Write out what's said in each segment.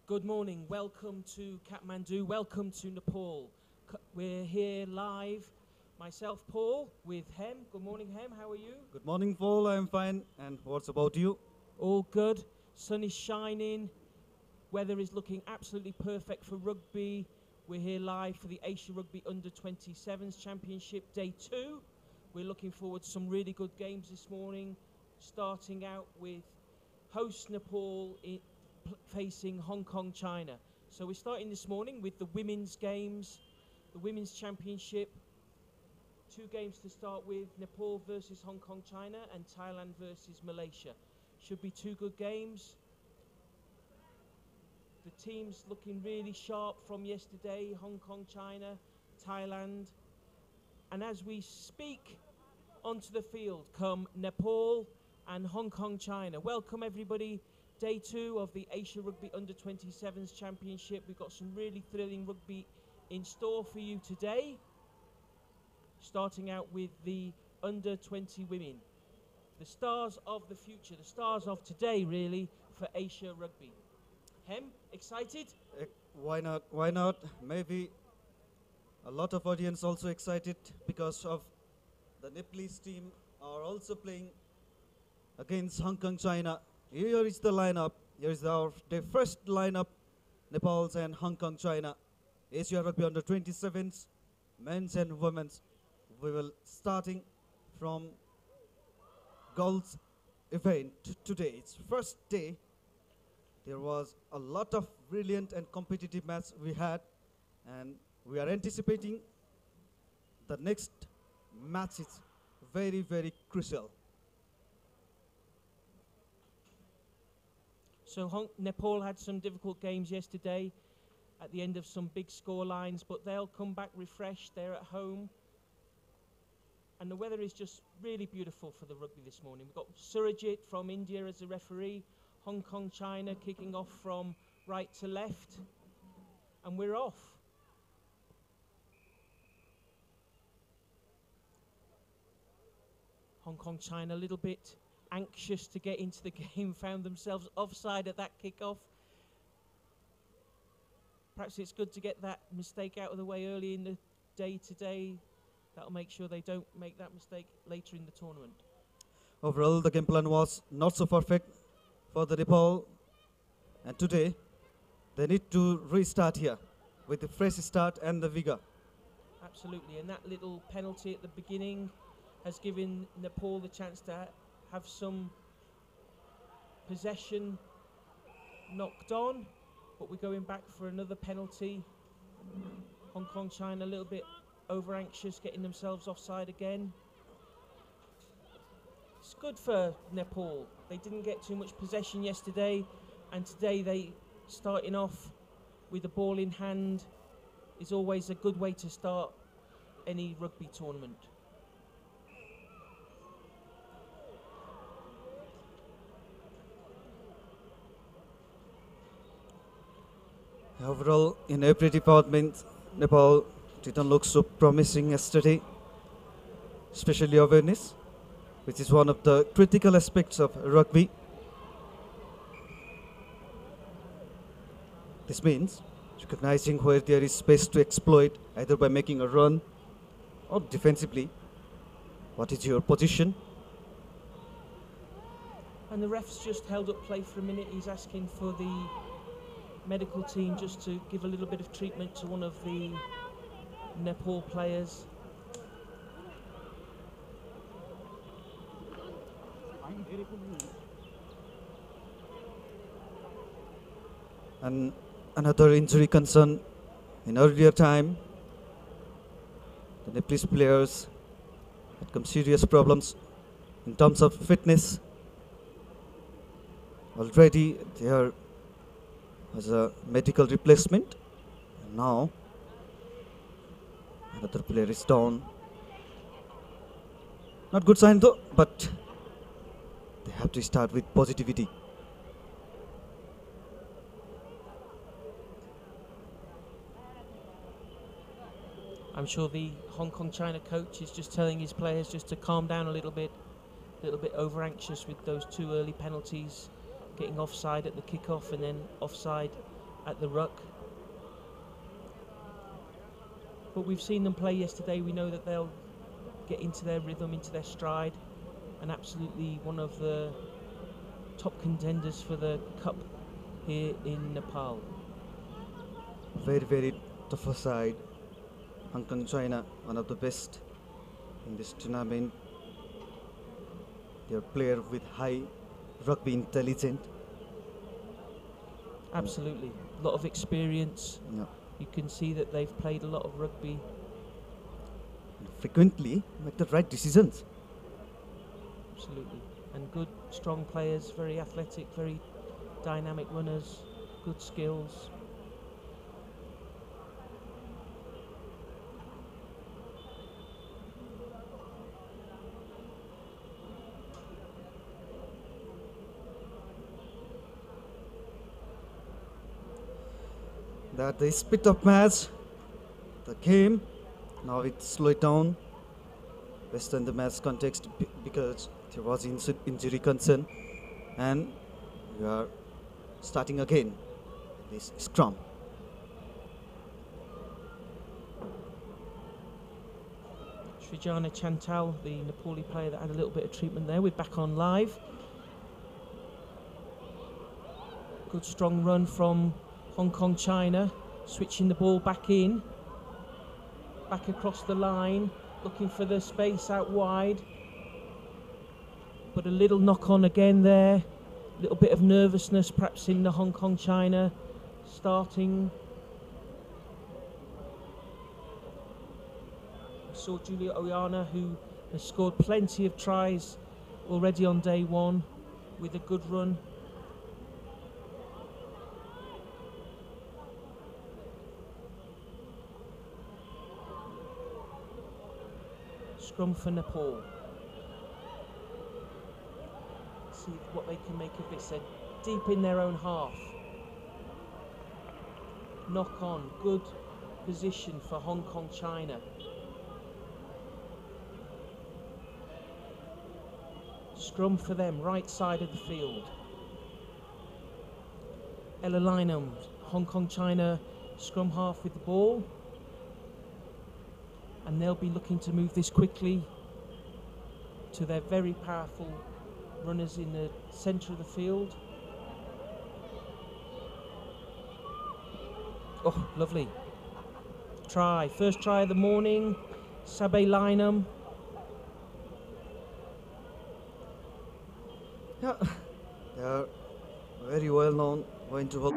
Good morning, welcome to Kathmandu, welcome to Nepal. We're here live, myself Paul with Hem. Good morning Hem, how are you? Good morning, Paul. I'm fine. And what's about you? All good, sun is shining, weather is looking absolutely perfect for rugby. We're here live for the Asia Rugby Under-27s Championship Day 2. We're looking forward to some really good games this morning, starting out with host Nepal facing Hong Kong, China. So we're starting this morning with the women's games, the women's championship. 2 games to start with, Nepal versus Hong Kong, China, and Thailand versus Malaysia. Should be 2 good games. The teams looking really sharp from yesterday, Hong Kong, China, Thailand. And as we speak, onto the field come Nepal and Hong Kong, China. Welcome everybody. Day 2 of the Asia Rugby Under-27s Championship. We've got some really thrilling rugby in store for you today. Starting out with the Under-20 women. The stars of the future, the stars of today really for Asia Rugby. Hem, excited? Why not? Why not? Maybe a lot of audience also excited because of the Nepalese team are also playing against Hong Kong, China. Here is the lineup. Here is their first lineup. Nepal's and Hong Kong, China. Asia Rugby Under-27s, men's and women's. We will starting from girls event today. It's first day. There was a lot of brilliant and competitive match we had, and we are anticipating the next match is very, very crucial. So Nepal had some difficult games yesterday at the end of some big score lines, but they'll come back refreshed. They're at home. And the weather is just really beautiful for the rugby this morning. We've got Surajit from India as a referee, Hong Kong, China kicking off from right to left. And we're off. Hong Kong, China a little bit anxious to get into the game, found themselves offside at that kickoff. Perhaps it's good to get that mistake out of the way early in the day today. That'll make sure they don't make that mistake later in the tournament. Overall, the game plan was not so perfect for the Nepal, and today they need to restart here with the fresh start and the vigor. Absolutely, and that little penalty at the beginning has given Nepal the chance to have some possession knocked on, but we're going back for another penalty. Hong Kong, China a little bit over anxious, getting themselves offside again. It's good for Nepal. They didn't get too much possession yesterday, and today they starting off with the ball in hand is always a good way to start any rugby tournament. Overall, in every department, Nepal didn't look so promising yesterday, especially awareness, which is one of the critical aspects of rugby. This means recognizing where there is space to exploit, either by making a run or defensively. What is your position? And the ref's just held up play for a minute. He's asking for the medical team just to give a little bit of treatment to one of the Nepal players. And another injury concern in earlier time, the Nepalese players had some serious problems in terms of fitness. Already there was a medical replacement, and now another player is down. Not good sign though, but they have to start with positivity. I'm sure the Hong Kong China coach is just telling his players just to calm down a little bit over anxious with those 2 early penalties, getting offside at the kickoff and then offside at the ruck. But we've seen them play yesterday. We know that they'll get into their rhythm, into their stride, and absolutely one of the top contenders for the cup here in Nepal. Very, very tough side. Hong Kong, China, one of the best in this tournament. They're player with high rugby intelligence. Absolutely, a lot of experience. Yeah. You can see that they've played a lot of rugby. And frequently make the right decisions. Absolutely, and good, strong players, very athletic, very dynamic runners, good skills. That the speed of match, the game, now it's slowed down based on the match context because there was injury concern, and we are starting again this scrum. Srijana Chantal, the Nepali player that had a little bit of treatment there, we're back on live. Good strong run from Hong Kong, China, switching the ball back in, back across the line, looking for the space out wide. But a little knock on again there, a little bit of nervousness perhaps in the Hong Kong, China starting. We saw Julia Oyana, who has scored plenty of tries already on day one with a good run. Scrum for Nepal. See what they can make of this. They're deep in their own half. Knock on, good position for Hong Kong, China. Scrum for them, right side of the field. Ella Lynham, Hong Kong, China, scrum half with the ball. And they'll be looking to move this quickly to their very powerful runners in the centre of the field. Oh, lovely. Try, first try of the morning, Sabe Lynham. Yeah, they are very well known, going to work.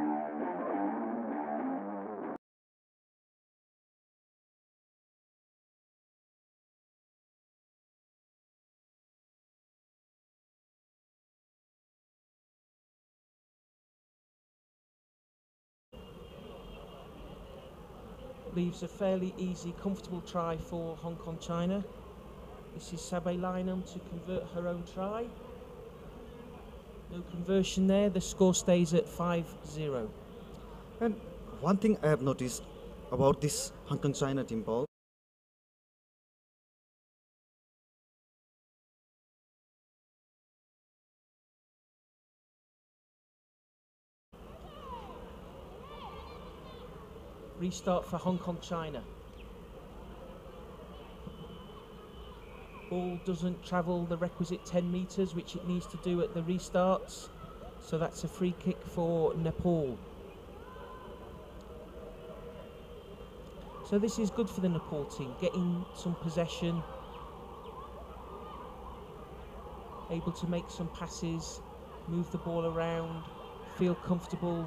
Leaves a fairly easy, comfortable try for Hong Kong, China. This is Sabe Lynham to convert her own try. No conversion there, the score stays at 5-0. And one thing I have noticed about this Hong Kong China team, Paul, Restart for Hong Kong, China. Ball doesn't travel the requisite 10 metres, which it needs to do at the restarts. So that's a free kick for Nepal. So this is good for the Nepal team, getting some possession, able to make some passes, move the ball around, feel comfortable.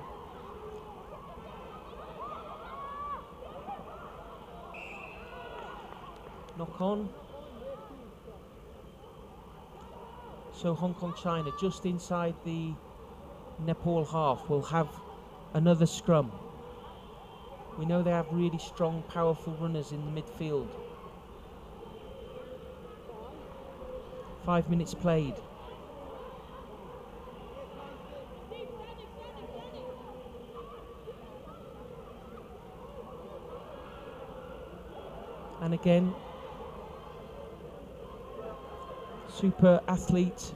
Knock on. So Hong Kong, China, just inside the Nepal half, will have another scrum. We know they have really strong, powerful runners in the midfield. 5 minutes played. And again, super athlete.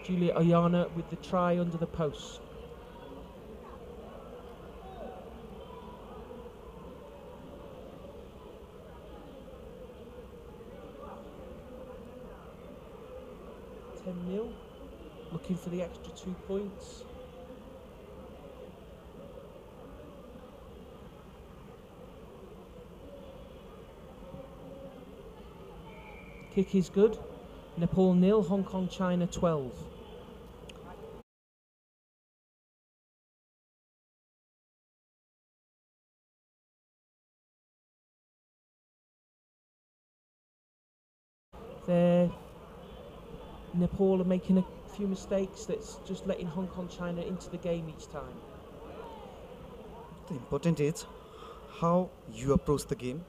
Julia Oyana with the try under the post. Looking for the extra 2 points. Kick is good. Nepal 0, Hong Kong China 12. There, Nepal are making a few mistakes. That's just letting Hong Kong China into the game each time. The important is how you approach the game,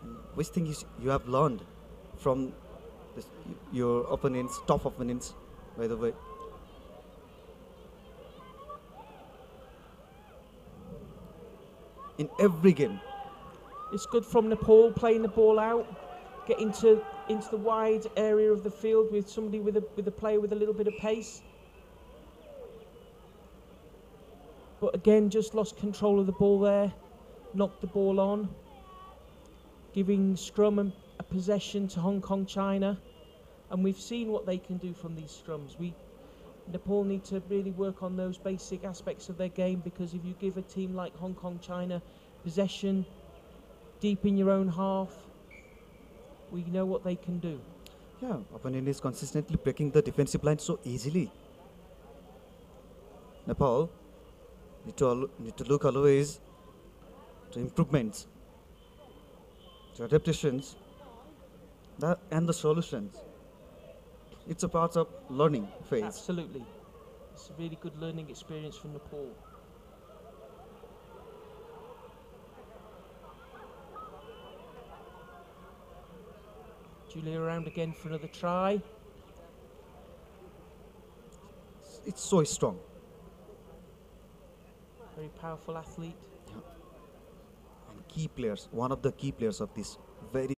and which thing is you have learned from your opponents, tough opponents, by the way. In every game. It's good from Nepal, playing the ball out, get into the wide area of the field with somebody with a player with a little bit of pace. But again, just lost control of the ball there, knocked the ball on, giving scrum a possession to Hong Kong China, and we've seen what they can do from these scrums. Nepal need to really work on those basic aspects of their game, because if you give a team like Hong Kong China possession deep in your own half, we know what they can do. Yeah, opponent is consistently breaking the defensive line so easily. Nepal need to look always to improvements, to adaptations, and the solutions. It's a part of learning phase. Absolutely. It's a really good learning experience for Nepal. Julia around again for another try. It's so strong. Very powerful athlete. Yeah. And key players, one of the key players of this very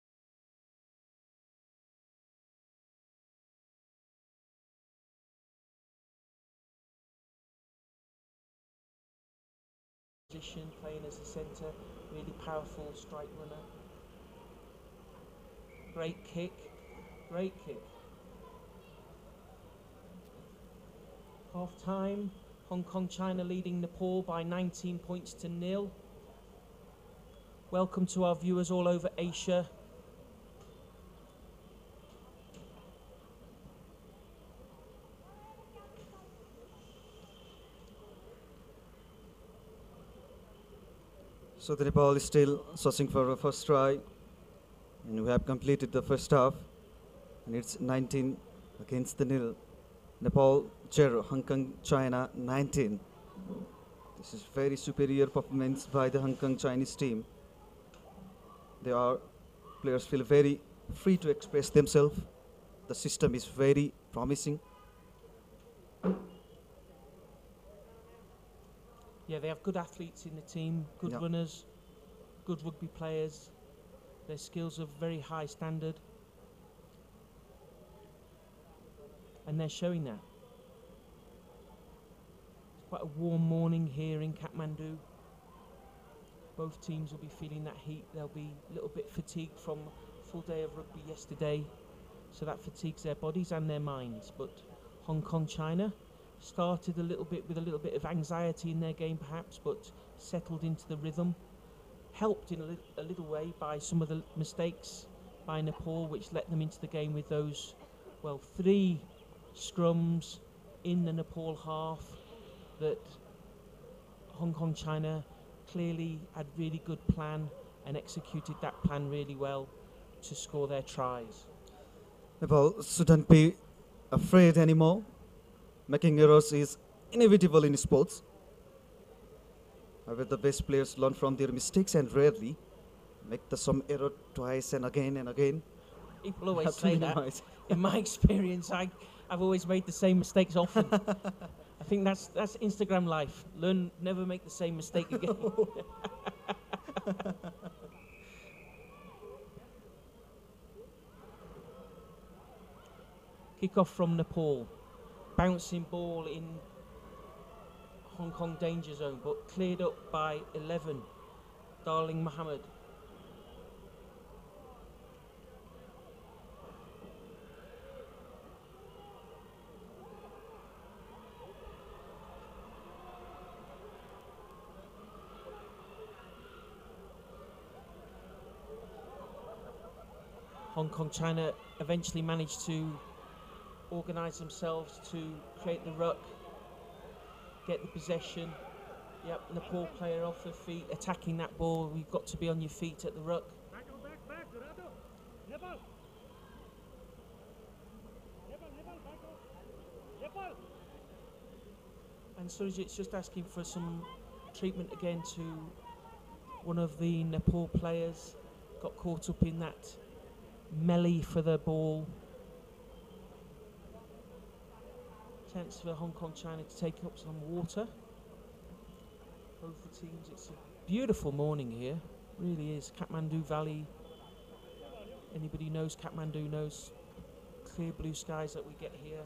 position, playing as a centre, really powerful strike runner. Great kick, great kick. Half time, Hong Kong China leading Nepal by 19 points to 0. Welcome to our viewers all over Asia. So the Nepal is still searching for a first try, and we have completed the first half, and it's 19 against the 0. Nepal 0, Hong Kong China 19. This is very superior performance by the Hong Kong Chinese team. Players feel very free to express themselves. The system is very promising. Yeah, they have good athletes in the team, good runners, good rugby players. Their skills are very high standard, and they're showing that. It's quite a warm morning here in Kathmandu. Both teams will be feeling that heat. They'll be a little bit fatigued from a full day of rugby yesterday, so that fatigues their bodies and their minds. But Hong Kong China started with a little bit of anxiety in their game perhaps, but settled into the rhythm, helped in a little way by some of the mistakes by Nepal, which let them into the game with those, 3 scrums in the Nepal half that Hong Kong China clearly had really good plan and executed that plan really well to score their tries. Nepal shouldn't be afraid anymore. Making errors is inevitable in sports. However, the best players learn from their mistakes and rarely make the same error twice and again and again. People always say that. In my experience, I've always made the same mistakes often. I think that's Instagram life. Learn, never make the same mistake again. Kick off from Nepal. bouncing ball in Hong Kong danger zone, but cleared up by 11, Darling Mohammed. Hong Kong, China eventually managed to organise themselves to create the ruck, get the possession. Yep, Nepal player off their feet, attacking that ball. You've got to be on your feet at the ruck. And Surajit's just asking for some treatment again to one of the Nepal players. Got caught up in that melee for the ball. Chance for Hong Kong, China to take up some water. Both the teams, it's a beautiful morning here, really is. Kathmandu Valley, anybody knows Kathmandu knows clear blue skies that we get here.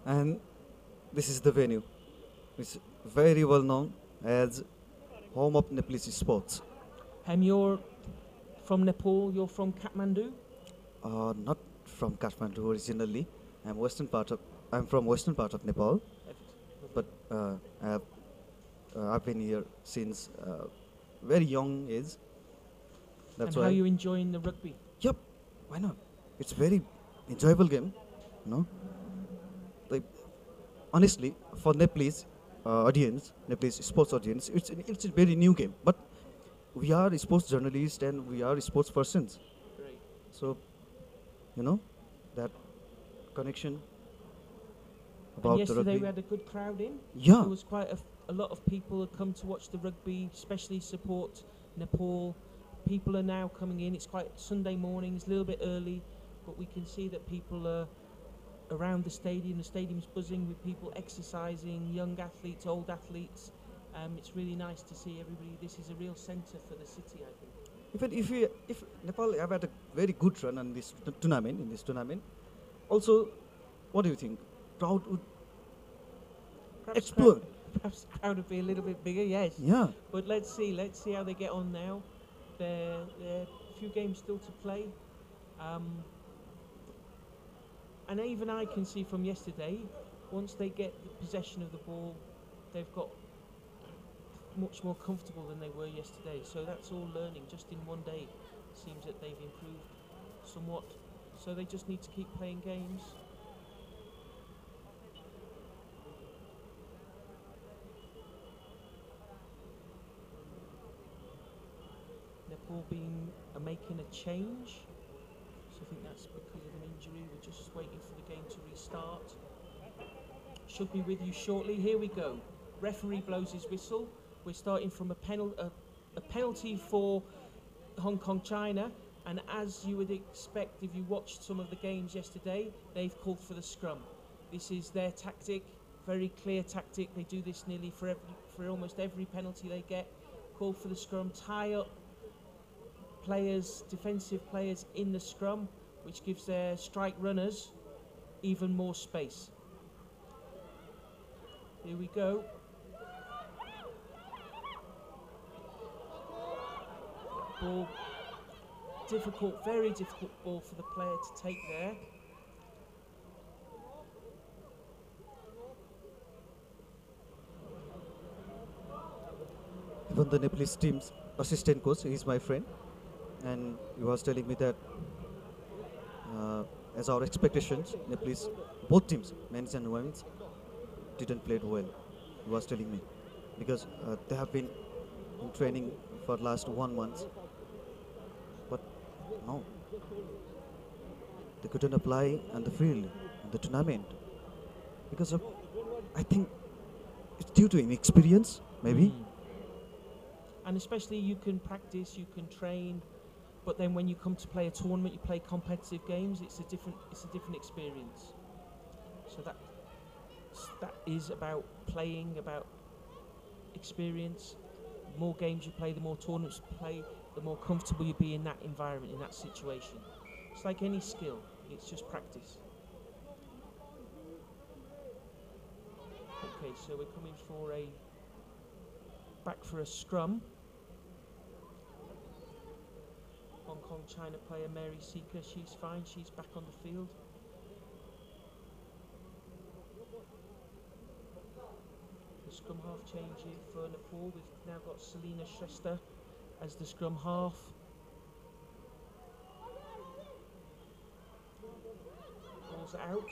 And this is the venue. It's very well known as home of Nepalese sports. You're from Nepal, you're from Kathmandu? Not from Kathmandu originally. I'm from western part of Nepal, but I've been here since very young age. That's and why. how are you enjoying the rugby? Yep, why not? It's very enjoyable game, you know. Like honestly, for Nepalese audience, Nepalese sports audience, it's a very new game. But we are sports journalists and we are sports persons. Great. So, you know, that connection about And the yesterday rugby. we had a good crowd in. Yeah. There was quite a lot of people who come to watch the rugby, especially support Nepal. People are now coming in. It's quite Sunday mornings, a little bit early, but we can see that people are around the stadium. The stadium's buzzing with people exercising, young athletes, old athletes. It's really nice to see everybody. This is a real centre for the city, I think. Even if Nepal have had a very good run on this tournament, also, what do you think? Crowd would explode. Perhaps the crowd would be a little bit bigger, yes. Yeah. But let's see how they get on now. There are a few games still to play. And even I can see from yesterday, once they get the possession of the ball, they've got much more comfortable than they were yesterday. So that's all learning. Just in one day, it seems that they've improved somewhat. So they just need to keep playing games. Nepal making a change. So I think that's because of an injury. We're just waiting for the game to restart. Should be with you shortly. Here we go. Referee blows his whistle. We're starting from a penalty for Hong Kong, China. And as you would expect if you watched some of the games yesterday, they've called for the scrum. This is their tactic, very clear tactic. They do this nearly for almost every penalty they get. Call for the scrum, tie up players, defensive players in the scrum, which gives their strike runners even more space. Here we go. Ball, difficult, very difficult ball for the player to take there. Even the Nepalese team's assistant coach, he's my friend, and he was telling me that as our expectations, Nepalese, both teams, men's and women's, didn't play well. He was telling me because they have been in training for last 1 month, but no, they couldn't apply on the field, in the tournament, because of, I think it's due to inexperience, maybe. And especially you can practice, you can train, but then when you come to play a tournament, you play competitive games, it's a different experience. So that is about playing, about experience. The more games you play, the more tournaments you play, the more comfortable you be in that environment, in that situation. It's like any skill, it's just practice. Okay, so we're coming for back for a scrum. Hong Kong China player Mary Seeker, she's fine, she's back on the field. The scrum half changing for Nepal. We've now got Selina Shrestha as the scrum half. Ball's out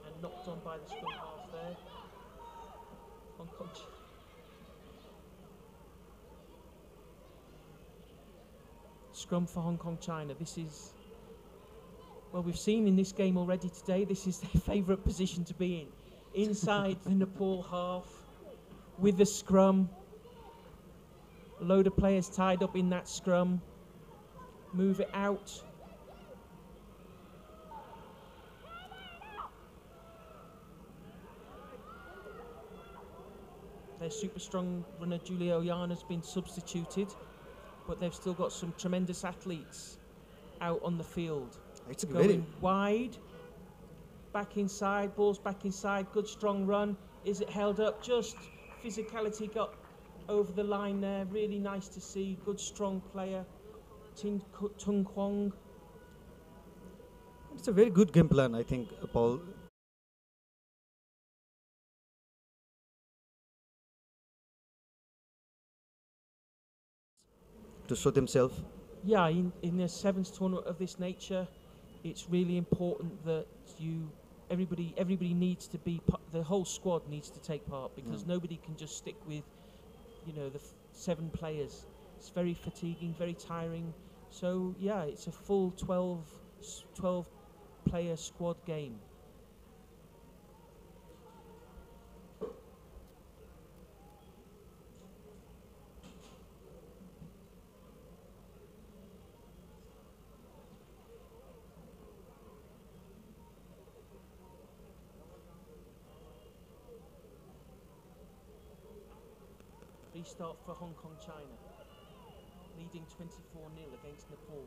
and knocked on by the scrum half there. Hong Kong. Scrum for Hong Kong China. This is, well, we've seen in this game already today, this is their favourite position to be in. Inside the Nepal half with the scrum. A load of players tied up in that scrum. Move it out. Their super strong runner Julia Oyan has been substituted, but they've still got some tremendous athletes out on the field. It's Going wide, back inside, ball's back inside, good strong run. Is it held up? Just physicality got over the line there. Really nice to see. Good strong player, Tung Kwong. It's a very good game plan, I think, Paul. To show themselves. Yeah, in a sevens tournament of this nature, it's really important that everybody needs to be, the whole squad needs to take part, because nobody can just stick with, the 7 players. It's very fatiguing, very tiring. So yeah, it's a full 12 player squad game. Restart for Hong Kong China, leading 24-0 against Nepal.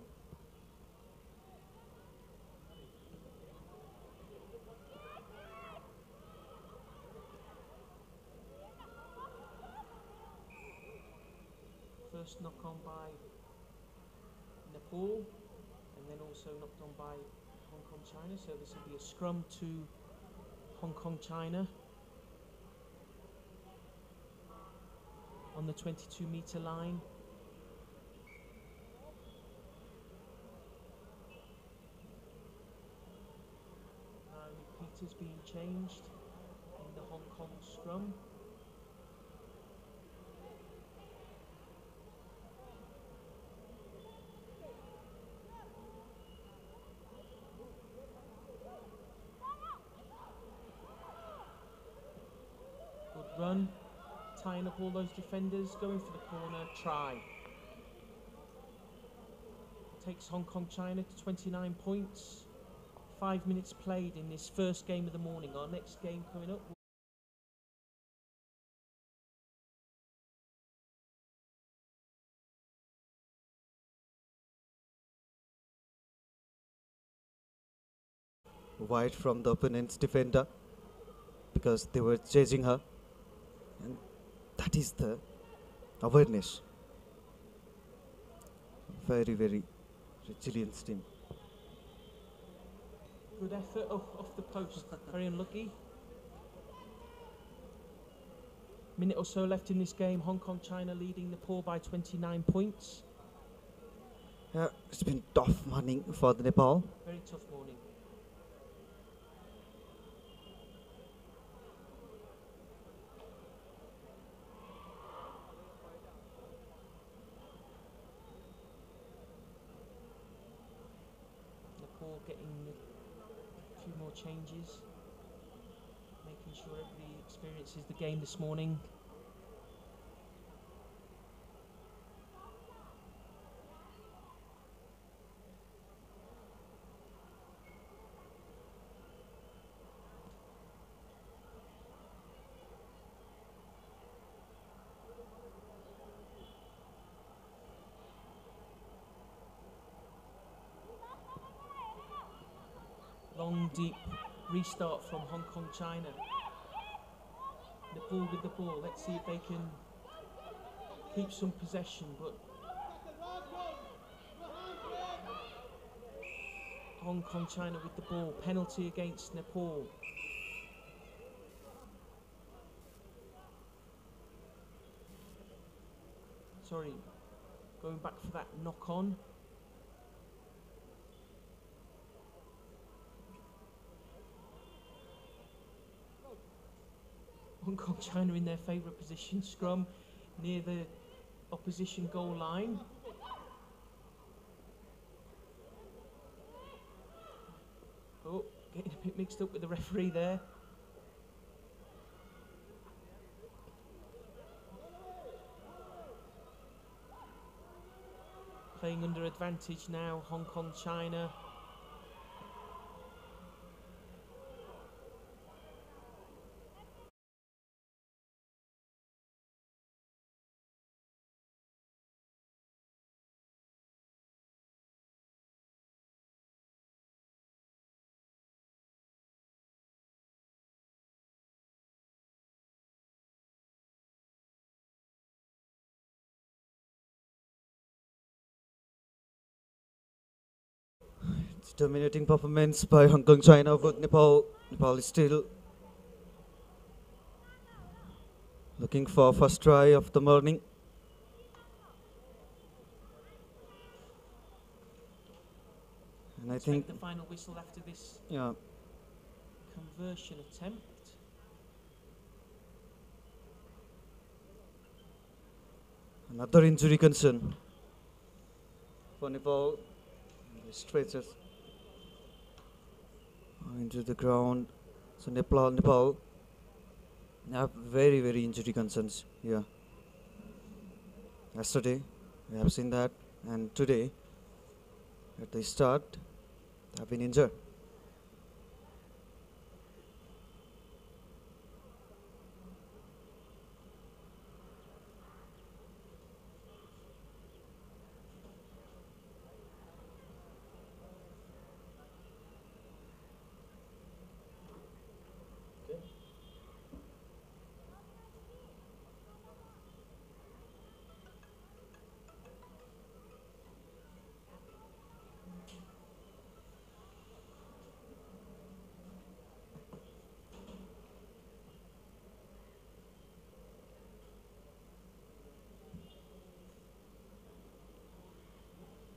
First knock on by Nepal, and then also knocked on by Hong Kong China, so this will be a scrum to Hong Kong China. On the 22-metre line. Now Peter's being changed in the Hong Kong scrum. Good run. Tying up all those defenders, going for the corner, try. Takes Hong Kong China to 29 points. 5 minutes played in this first game of the morning. Our next game coming up. Wide from the opponent's defender, because they were chasing her. And that is the awareness. Very, very resilient team. Good effort off the post. Very unlucky. Minute or so left in this game. Hong Kong China leading Nepal by 29 points. Yeah, it's been tough morning for the Nepal. Very tough morning. Nepal getting a few more changes, making sure everybody experiences the game this morning. Long deep restart from Hong Kong, China. Nepal with the ball. Let's see if they can keep some possession, but Hong Kong, China with the ball. Penalty against Nepal. Sorry, going back for that knock on. Hong Kong, China in their favourite position, scrum near the opposition goal line. Oh, getting a bit mixed up with the referee there. Playing under advantage now, Hong Kong, China. It's dominating performance by Hong Kong, China over Nepal. Nepal is still looking for first try of the morning. And I think the final whistle after this yeah, conversion attempt. another injury concern for Nepal. The stretches into the ground. So Nepal have very injury concerns here. Yesterday we have seen that, and today at the start they have been injured.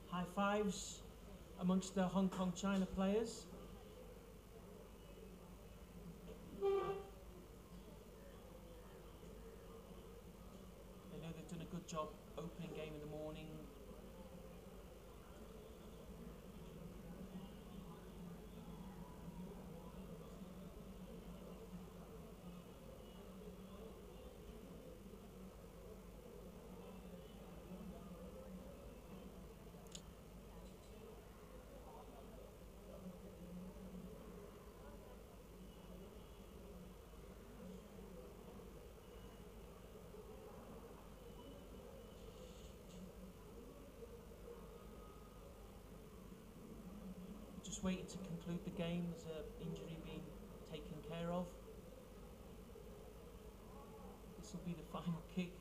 High fives amongst the Hong Kong, China players. They know they've done a good job opening game in the morning. Just waiting to conclude the game. There's an injury being taken care of. This will be the final kick.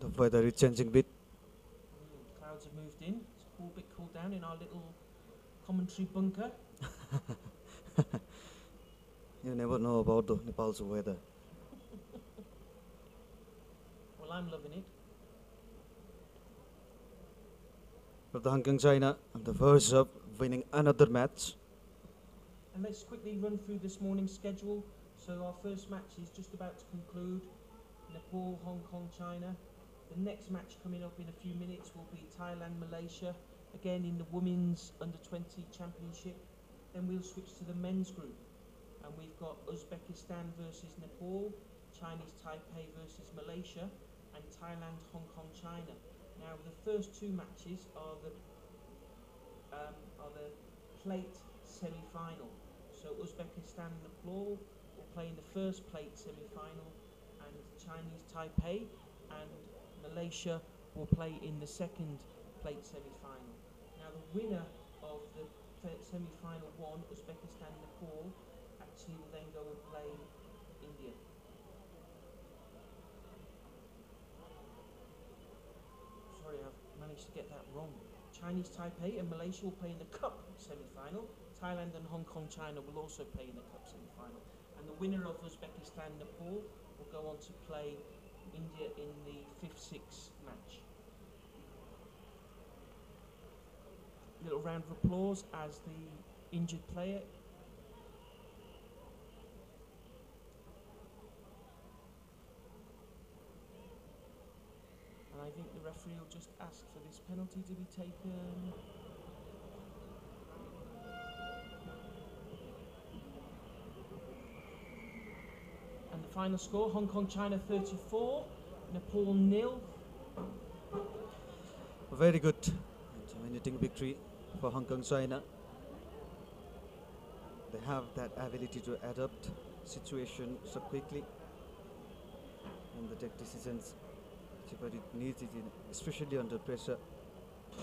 The weather is changing a bit. Clouds have moved in. It's all a bit cooled down in our little commentary bunker. You never know about the Nepal's weather. Well, I'm loving it. But the Hong Kong China on the verge of winning another match. And let's quickly run through this morning's schedule. So our first match is just about to conclude. Nepal, Hong Kong, China. The next match coming up in a few minutes will be Thailand, Malaysia. Again in the Women's Under-20 Championship. Then we'll switch to the men's group. And we've got Uzbekistan versus Nepal, Chinese Taipei versus Malaysia, and Thailand, Hong Kong, China. Now the first two matches are the plate semi-final. So Uzbekistan and Nepal will play in the first plate semi-final, and Chinese Taipei and Malaysia will play in the second plate semi-final. Now the winner of the semi-final one, Uzbekistan and Nepal, actually will then go and play India. Sorry, I've managed to get that wrong. Chinese Taipei and Malaysia will play in the Cup semi-final. Thailand and Hong Kong, China will also play in the Cup semi-final. And the winner of Uzbekistan, Nepal will go on to play India in the 5th-6 match. Little round of applause as the injured player. And I think the referee will just ask for this penalty to be taken. And the final score, Hong Kong, China 34, Nepal 0. Very good. Dominating victory for Hong Kong China. They have that ability to adapt situation so quickly and they take decisions, but it needs it, especially under pressure.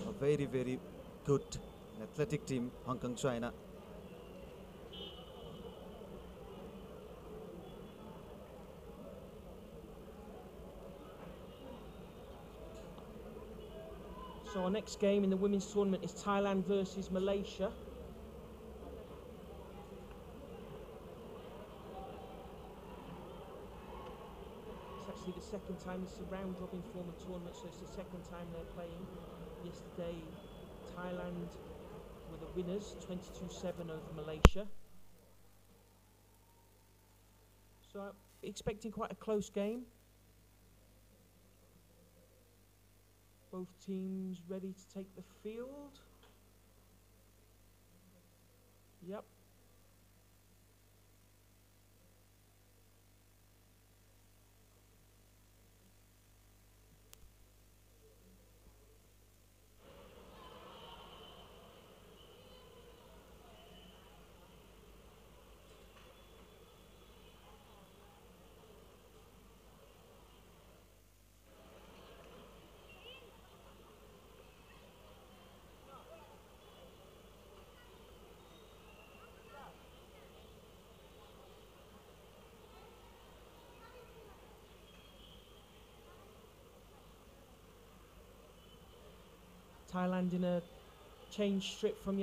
A very, very good and athletic team, Hong Kong China. So our next game in the women's tournament is Thailand versus Malaysia. It's actually the second time, it's a round robin form of tournament, so it's the second time they're playing. Yesterday, Thailand were the winners, 22-7 over Malaysia. So I'm expecting quite a close game. Both teams ready to take the field. Yep. Thailand in a change strip from